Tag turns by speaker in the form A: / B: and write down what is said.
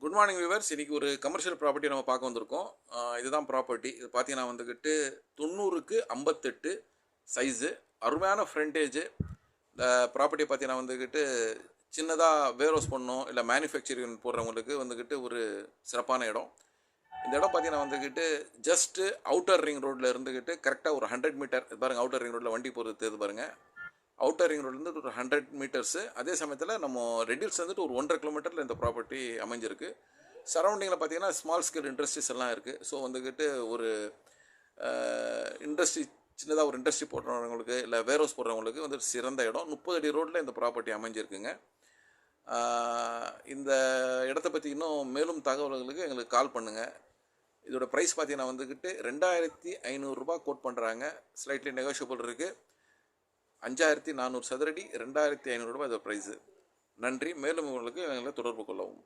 A: Good morning viewers. இன்றைக்கி ஒரு commercial property நம்ம பார்க்க வந்திருக்கோம். இதுதான் ப்ராப்பர்ட்டி. இது பார்த்தீங்கன்னா வந்துக்கிட்டு 90க்கு 58 சைஸு, அருமையான ஃப்ரண்டேஜு. இந்த ப்ராப்பர்ட்டியை பார்த்தீங்கன்னா வந்துக்கிட்டு சின்னதாக வேர்ஹவுஸ் பண்ணணும் இல்லை மேனுஃபேக்சரிங் போடுறவங்களுக்கு வந்துக்கிட்டு ஒரு சிறப்பான இடம். இந்த இடம் பார்த்தீங்கன்னா வந்துக்கிட்டு ஜஸ்ட்டு அவுட்டர் ரிங் ரோட்டில் இருந்துக்கிட்டு கரெக்டாக ஒரு 100 மீட்டர் பாருங்கள். அவுட்டர் ரிங் ரோட்டில் வண்டி போகிறது தெரியுது பாருங்கள். அவுட்டர் ரிங் ரோட்லேருந்து ஒரு 100 மீட்டர்ஸு. அதே சமயத்தில் நம்ம ரெடில்ஸ் வந்துட்டு ஒரு 1.5 கிலோமீட்டரில் இந்த ப்ராப்பர்ட்டி அமைஞ்சிருக்கு. சரௌண்டிங்கில் பார்த்தீங்கன்னா ஸ்மால் ஸ்கேல் இண்டஸ்ட்ரீஸ் எல்லாம் இருக்குது. ஸோ வந்துக்கிட்டு ஒரு இண்டஸ்ட்ரி, சின்னதாக ஒரு இண்டஸ்ட்ரி போடுறவங்களுக்கு இல்லை வேர்ஹவுஸ் போடுறவங்களுக்கு வந்து சிறந்த இடம். 30 அடி ரோட்டில் இந்த ப்ராப்பர்ட்டி அமைஞ்சிருக்குங்க. இந்த இடத்த பற்றி இன்னும் மேலும் தகவல்களுக்கு எங்களுக்கு கால் பண்ணுங்கள். இதோட ப்ரைஸ் பார்த்தீங்கன்னா வந்துக்கிட்டு 2500 ரூபா கோட் பண்ணுறாங்க. ஸ்லைட்லி நெகோஷியபிள் இருக்குது. 5400 சதுரடி, 2500 ரூபாய் இதோட ப்ரைஸு. நன்றி. மேலும் உங்களுக்கு எங்களை தொடர்பு கொள்ளவும்.